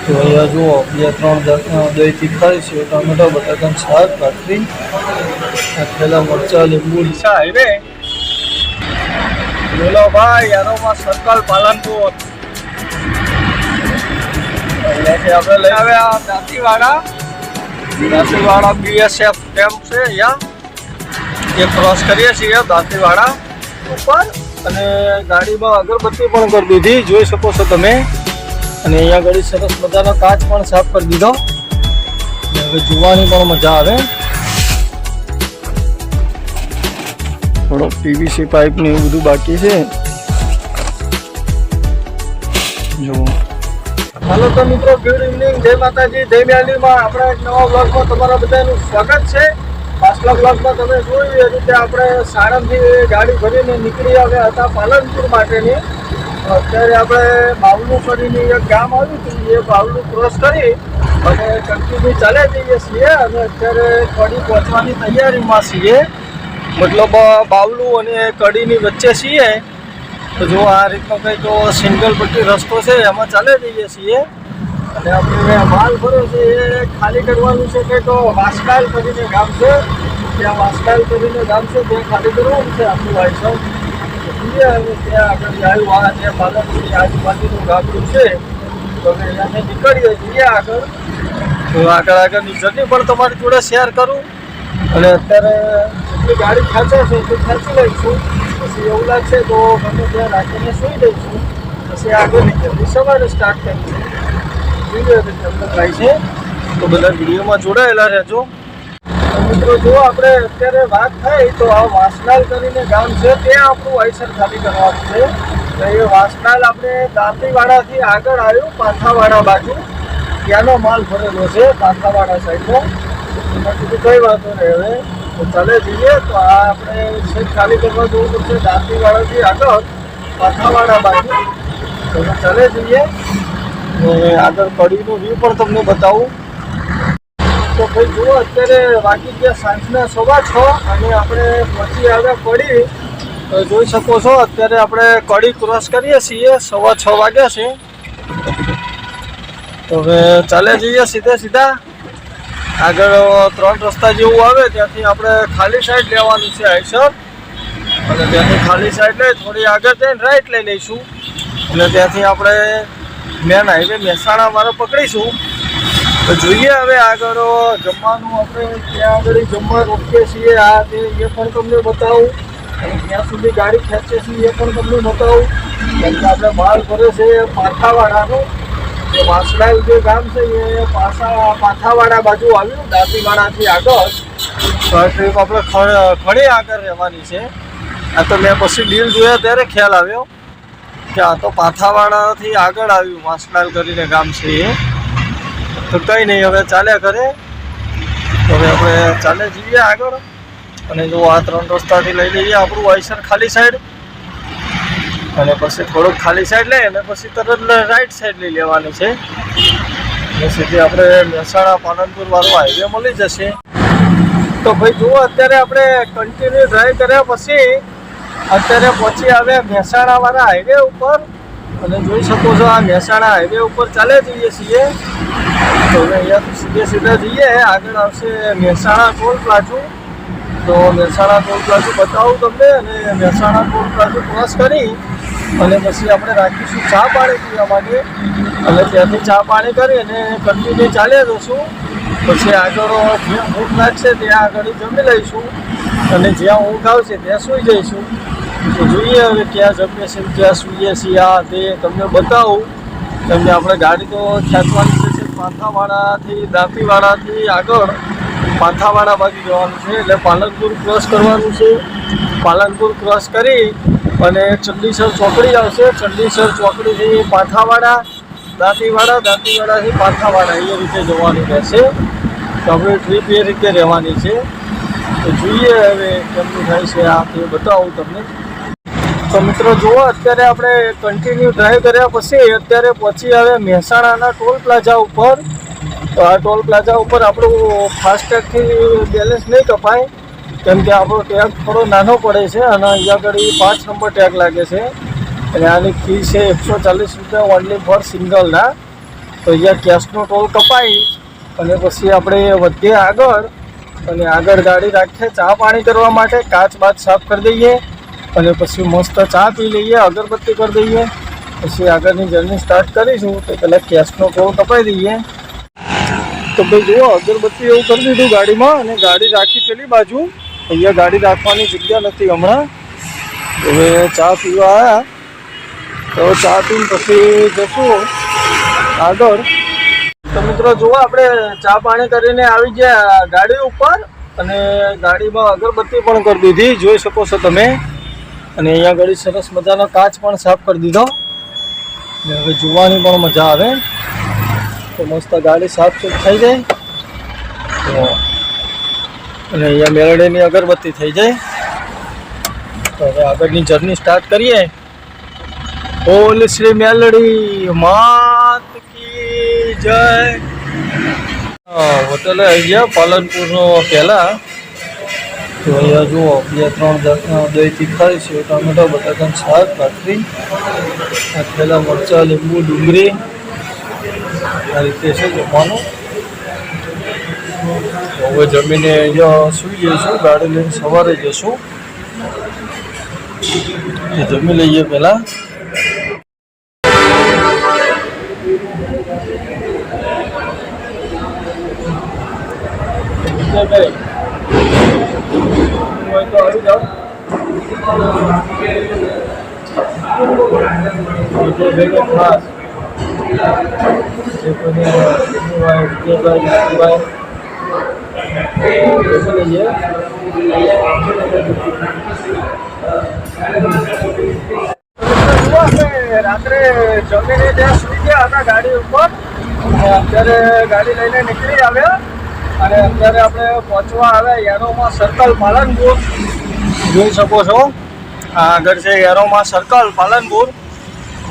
તો અહીંયા જુઓ 2-3 જાતના દહીંથી ખાય છે. ટામેટા, બટાકાનું શાક, ભાખરી, નાખેલા મરચાં, લીંબુ. ડીસા હાઈવે બોલો ભાઈ, એરોમાં સર્કલ પાલનપુર. અહીંયાથી આપણે લઈ આવ્યા દાંતીવાડા BSF કેમ્પ છે. અહીંયા એ ક્રોસ કરીએ છીએ દાંતીવાડા ઉપર. અને ગાડીમાં અગરબત્તી પણ કરી દીધી, જોઈ શકો છો તમે. અને અહીંયા આગળ સરસ મજાનો કાચ પણ સાફ કરી દીધો. હવે જોવાની પણ મજા આવે. થોડો PVC પાઇપ ને એવું બધું બાકી છે. જુઓ. હાલો તો મિત્રો, ગુડ ઇવનિંગ, જય માતાજી, જય મ્યાલીમાં. આપણા એક નવા બ્લોગમાં તમારા બધાનું સ્વાગત છે. પાછલા બ્લોગમાં તમે જોયું એ રીતે આપણે સાણંદથી ગાડી ભરીને નીકળી આવ્યા હતા પાલનપુર માટેની. અત્યારે આપણે બાવલું કરીને એક ગામ આવ્યું હતું, એ બાવલું ક્રોસ કરી અને કન્ટિન્યુ ચાલે જઈએ છીએ. અને અત્યારે કડી પહોંચવાની તૈયારીમાં છીએ, મતલબ બાવલું અને કડીની વચ્ચે છીએ. તો જો આ રીતનો કંઈક સિંગલ પટ્ટી રસ્તો છે, એમાં ચાલે જઈએ છીએ. અને આપણે માલ ભર્યો છે એ ખાલી કરવાનું છે. કંઈક વાસકાલ કરીને ગામ છે, ત્યાં વાસકાલ કરીને ગામ છે, ત્યાં ખાલી કરવાનું છે આપણું વાયસર. ત્યાં આગળ આવ્યું આ જે પાલનપુરની આજુબાજુનું ગામડું છે, તો અમે અહીંયાથી નીકળીએ છીએ આગળ. તો આગળની જર્ની પણ તમારી જોડે શેર કરું. અને અત્યારે જેટલી ગાડી ખેંચે છે એટલી ખેંચી લઈશું. પછી એવું લાગશે તો ગમે ત્યાં રાખીને સૂઈ દઈશું. પછી આગળની જર્ની સવારે સ્ટાર્ટ કરીશું. જોઈએ તમને થાય છે તો બધા વિડીયોમાં જોડાયેલા રહેજો. મિત્રો જો આપણે અત્યારે વાત થાય તો આ વાસનાલ કરીને ગામ છે, ત્યાં આપણું વાયસર ખાલી કરવાનું છે. તો એ વાસનાલ આપણે દાંતીવાડાથી આગળ આવ્યું પાથાવાડા બાજુ, ત્યાંનો માલ ભરેલો છે પાથાવાડા સાઈડનો. એમાં કીધું કઈ વાંધો નહીં, હવે તો ચાલે જઈએ. તો આ આપણે સેટ ખાલી કરવા જવું પડશે દાંતીવાડાથી આગળ પાથાવાડા બાજુ. તો ચાલે જઈએ. આગળ કડીનું વ્યૂ પણ તમને બતાવું. તો ભાઈ જુઓ, અત્યારે વાગી ગયા સાંજના 6:15 અને આપણે પહોંચી આવ્યા કડી. તો જોઈ શકો છો અત્યારે આપણે કડી ક્રોસ કરીએ છીએ, 6:15 વાગ્યા છે. તો હવે ચાલે જઈએ સીધા. આગળ 3 રસ્તા જેવું આવે, ત્યાંથી આપણે ખાલી સાઈડ લેવાનું છે આઈસર. અને ત્યાંથી ખાલી સાઈડ લઈ થોડી આગળ જઈને રાઈટ લઈ લઈશું. અને ત્યાંથી આપણે મેન હાઈવે મહેસાણા વાળો પકડીશું. તો જોઈએ હવે આગળ જમવાનું આપણે ત્યાં આગળ જમવા રોકીએ છીએ. આ તે એ પણ તમને બતાવું. અને ત્યાં સુધી ગાડી ખેંચે છીએ એ પણ તમને બતાવું. કેમ કે આપણે માલ ભરે છે પાથાવાડાનું. જે વાસલાલ જે ગામ છે એ પાથાવાડા બાજુ આવ્યું દાંતીવાડાથી આગળ. ટ્રીપ આપણે ખડી આગળ રહેવાની છે. આ તો મેં પછી ડીલ જોયા ત્યારે ખ્યાલ આવ્યો કે આ તો પાથાવાડાથી આગળ આવ્યું વાસલાલ કરીને ગામ છે એ. તો કંઈ નહીં, હવે ચાલ્યા કરે. તો હવે આપણે ચાલે જઈએ આગળ. અને જો આ 3 રસ્તાથી લઈ લઈએ આપણું વાયસર ખાલી સાઈડ. અને પછી થોડુંક ખાલી સાઈડ લઈએ અને પછી તરત રાઈટ સાઈડ લઈ લેવાની છે. અને સીધી આપણે મહેસાણા પાલનપુર વાળો હાઈવે મળી જશે. તો ભાઈ જુઓ, અત્યારે આપણે કન્ટિન્યુ ડ્રાઈવ કર્યા પછી અત્યારે પહોંચી આવ્યા મહેસાણા વાળા હાઈવે ઉપર. અને જોઈ શકો છો આ મહેસાણા હાઈવે ઉપર ચાલે જઈએ છીએ. તો હવે અહીંયાથી સીધા જઈએ. આગળ આવશે મહેસાણા ટોલ પ્લાઝુ. તો મહેસાણા ટોલ પ્લાઝુ બતાવું તમને. અને મહેસાણા ટોલ પ્લાઝુ ક્રોસ કરી અને પછી આપણે રાખીશું ચા પાણી પીવા માટે. અને ત્યાંથી ચા પાણી કરી અને કન્ટિન્યુ ચાલ્યા જશું. પછી આગળ જ્યાં ઊંઘ લાગશે ત્યાં આગળ જમી લઈશું. અને જ્યાં ઊંઘ આવશે ત્યાં સૂઈ જઈશું. તો જોઈએ હવે ક્યાં જમીએ છીએ, ક્યાં સૂઈએ છીએ, આ તે તમને બતાવું. કેમ કે આપણે ગાડી તો ખેંચવાની છે પાથાવાડાથી દાંતીવાડાથી આગળ પાથાવાડા બાજુ જવાનું છે. એટલે પાલનપુર ક્રોસ કરવાનું છે. પાલનપુર ક્રોસ કરી અને ચંડીસર ચોકડી આવશે. ચંડીસર ચોકડીથી પાથાવાડા, દાંતીવાડાથી પાથાવાડા એ રીતે જવાનું રહેશે. તો આપણે ટ્રીપ એ રીતે રહેવાની છે. તો જોઈએ હવે કેમનું થાય છે આ તે બતાવું તમને. તો મિત્રો જુઓ, અત્યારે આપણે કન્ટિન્યુ ડ્રાઈવ કર્યા પછી અત્યારે પહોંચી આવે મહેસાણાના ટોલ પ્લાઝા ઉપર. તો આ ટોલ પ્લાઝા ઉપર આપણું ફાસ્ટેગથી બેલેન્સ નહીં કપાય, કેમ કે આપણો ટેગ થોડો નાનો પડે છે. અને અહીંયા આગળ 5 નંબર ટેગ લાગે છે. અને આની ફી છે 140 રૂપિયા ઓનલી ફોર સિંગલના. તો અહીંયા કેશનો ટોલ કપાઈ અને પછી આપણે વધીએ આગળ અને આગળ ગાડી રાખીએ ચા પાણી કરવા માટે, કાચ બાચ સાફ કરી દઈએ અને પછી મસ્ત ચા પી લઈએ, અગરબત્તી કરી દઈએ, પછી આગળની જર્ની સ્ટાર્ટ કરીશું. તો પહેલાં કેશનો ટોલ કપાઈ દઈએ. તો ભાઈ જુઓ, અગરબત્તી એવું કરી દીધું ગાડીમાં અને ગાડી રાખી પેલી બાજુ. અહીંયા ગાડી રાખવાની જગ્યા નથી હમણાં. હવે ચા પીવા આવ્યા તો ચા પીને પછી જશું આગળ. તો મિત્રો જુઓ, આપણે ચા પાણી કરીને આવી ગયા ગાડી ઉપર અને ગાડીમાં અગરબત્તી પણ કરી દીધી, જોઈ શકો છો તમે. અને અહીંયા ગાડી સરસ મજાનો કાચ પણ સાફ કરી દીધો ને હવે જોવાની પણ મજા આવે. તો મસ્ત ગાડી સાફ સૂફ થઈ જાય તો અને અહીંયા મેલડીની અગરબત્તી થઈ જાય. તો હવે આગળની જર્ની સ્ટાર્ટ કરીએ. બોલ શ્રી મેલડી માત કી જય. હોટલે આવી ગયા પાલનપુરનો પહેલાં. તો અહીંયા જુઓ 2-3 જાતના દહીં તીખાય છે, ટામેટા બટાકાનું શાક, ભાખરી, નાખેલા મરચાં, લીંબુ, ડુંગળી, આ રીતે છે જમવાનું. હવે જમીને અહીંયા સૂઈ જઈશું, ગાડી લઈને સવારે જઈશું. જમી લઈએ પહેલાં. તો આવી જાઓ. ખાસ જે કોઈને લઈએ. રાત્રે જમીને ત્યાં સુઈ ગયા હતા ગાડી ઉપર અને અત્યારે ગાડી લઈને નીકળી આવ્યા અને અત્યારે આપણે પહોંચવા આવ્યા એરોમા સર્કલ પાલનપુર. જોઈ શકો છો આ આગળ છે એરોમા સર્કલ પાલનપુર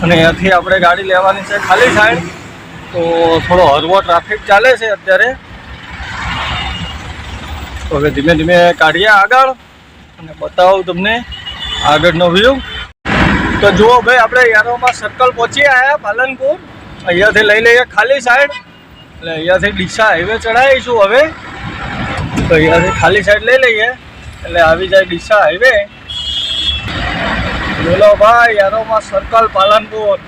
અને અહીંયાથી આપણે ગાડી લેવાની છે ખાલી સાઈડ. તો થોડો હળવો ટ્રાફિક ચાલે છે અત્યારે. તો હવે ધીમે ધીમે કાઢીએ આગળ અને બતાવું તમને આગળનો વ્યૂ. તો જુઓ ભાઈ, આપણે એરોમા સર્કલ પહોંચી આવ્યા પાલનપુર. અહીંયાથી લઈ લઈએ ખાલી સાઈડ એટલે અહીંયાથી ડીસા હાઈવે ચડાવીશું હવે. તો અહીંયાથી ખાલી સાઈડ લઈ લઈએ એટલે આવી જાય ડીસા હાઈવે. બોલો ભાઈ, એરોમા સર્કલ પાલનપુર.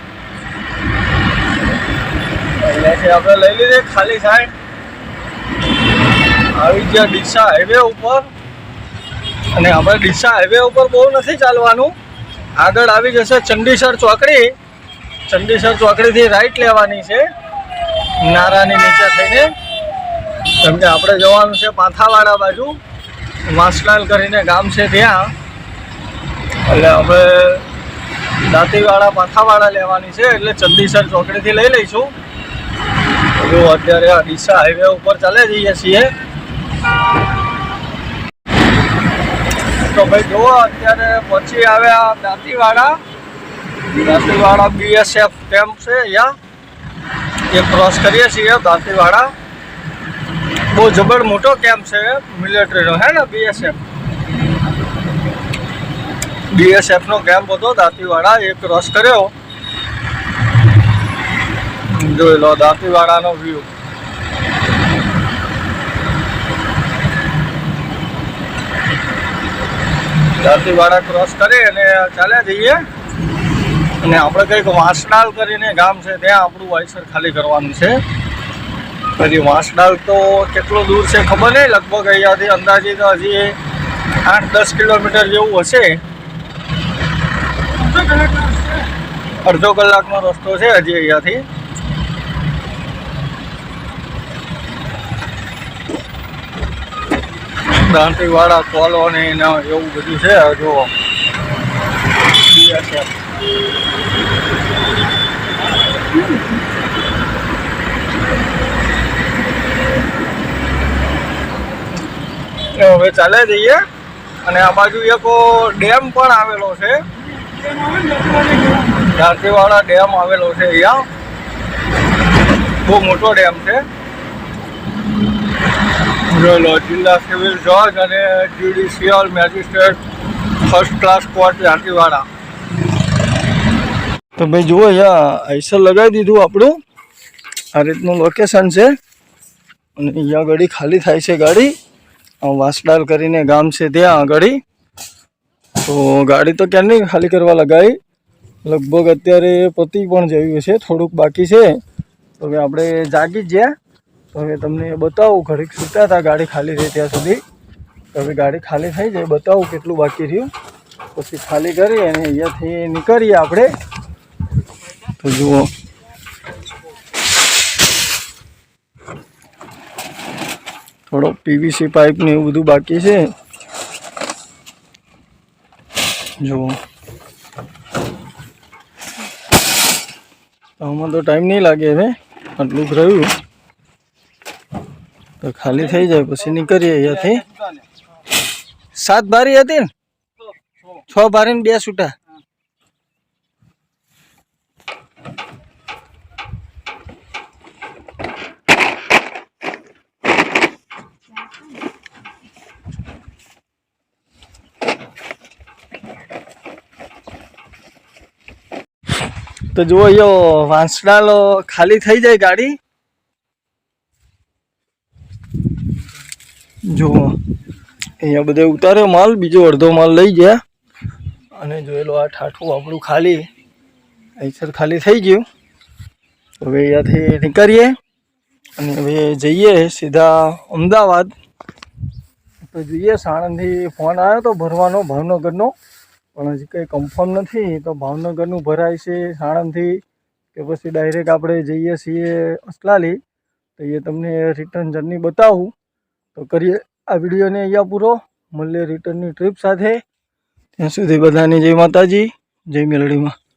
અહીંયાથી આપણે લઈ લીધી ખાલી સાઈડ, આવી ગયા ડીસા હાઈવે ઉપર. અને આપણે ડીસા હાઈવે ઉપર બહુ નથી ચાલવાનું, આગળ આવી જશે ચંડીસર ચોકડી. ચંડીસર ચોકડીથી રાઈટ લેવાની છે નારાની નીચે થઈને, કેમ કે આપણે જવાનું છે પાંથાવાડા બાજુ. વાંસલાલ કરીને ગામ છે ત્યાં, એટલે આપણે દાંતીવાડા પાંથાવાડા લેવાની છે એટલે ચંડીસર ચોકડીથી લઈ લઈશું. જો અત્યારે આ ડીસા હાઈવે ઉપર ચાલે જઈએ છીએ. તો ભાઈ જુઓ, અત્યારે પહોંચી આવ્યા દાંતીવાડા. દાંતીવાડા BSF કેમ્પ છે અહીંયા, એ ક્રોસ કરીએ છીએ દાંતીવાડા. બહુ જબર મોટો કેમ્પ છે મિલિટરીનો, હે ને? BSFનો કેમ્પ હતો દાંતીવાડા, એ ક્રોસ કર્યો. જોઈ લો દાંતીવાડાનો વ્યૂ. દાંતીવાડા ક્રોસ કરી અને ચાલ્યા જઈએ અને આપણે કંઈક વાંસડાલ કરીને ગામ છે ત્યાં આપણું વાઇસર ખાલી કરવાનું છે. પછી વાંસડાલ તો કેટલું દૂર છે ખબર નહીં, લગભગ અહીંયાથી અંદાજિત હજી 8-10 કિલોમીટર જેવું હશે. અડધો કલાકનો રસ્તો છે હજી અહીંયાથી. દાંતીવાડા કોલોની ને એવું બધું છે. જો હવે ચાલે જઈએ અને આ બાજુ એક ડેમ પણ આવેલો છે, દાંતીવાડા ડેમ આવેલો છે અહીંયા. બહુ મોટો ડેમ છે. જિલ્લા સિવિલ જજ અને judicial magistrate first class court Dantiwada. તો ભાઈ જુઓ, અહીંયા આઈસર લગાવી દીધું આપણું આ રીતનું લોકેશન છે અને અહીંયા આગળ ખાલી થાય છે ગાડી. વાંસડાલ કરીને ગામ છે ત્યાં આગળ. તો ગાડી તો ક્યારની ખાલી કરવા લગાવી, લગભગ અત્યારે પતી પણ જયું છે, થોડુંક બાકી છે. તો હવે આપણે જાગી જ ગયા. તો હવે તમને બતાવું, ઘડીક સૂતા હતા ગાડી ખાલી રહી ત્યાં સુધી. તો હવે ગાડી ખાલી થઈ જાય બતાવું કેટલું બાકી રહ્યું, પછી ખાલી કરી અને અહીંયાથી નીકળીએ આપણે. તો જુઓ થોડો પીવીસી પાઇપ ને એવું બધું બાકી છે. જુઓ આમાં તો ટાઈમ નહીં લાગે, હવે આટલું જ રહ્યું. તો ખાલી થઈ જાય પછી નીકળીએ અહીંયાથી. 7 બારી હતી ને, 6 બારી ને 2 છૂટા. તો જુઓ અહીંયા વાંસડાલ ખાલી થઈ જાય ગાડી. જુઓ અહીંયા બધે ઉતાર્યો માલ, બીજો અડધો માલ લઈ ગયા. અને જોયેલો આ ઠાઠું આપણું ખાલી અહીંસર ખાલી થઈ ગયું. હવે અહીંયાથી નીકળીએ અને હવે જઈએ સીધા અમદાવાદ. તો જોઈએ, સાણંદથી ફોન આવ્યો તો ભરવાનો ભાવનગરનો, પણ હજી કંઈ કન્ફર્મ નથી. તો ભાવનગરનું ભરાય છે સાણંદથી કે પછી ડાયરેક્ટ આપણે જઈએ છીએ અસલાલી. તો એ તમને રિટર્ન જર્ની બતાવું. તો કરીએ આ વિડીયોને અહીંયા પૂરો. મળીએ રિટર્નની ટ્રીપ સાથે. ત્યાં સુધી બધાની જય માતાજી, જય મેલડીમાં.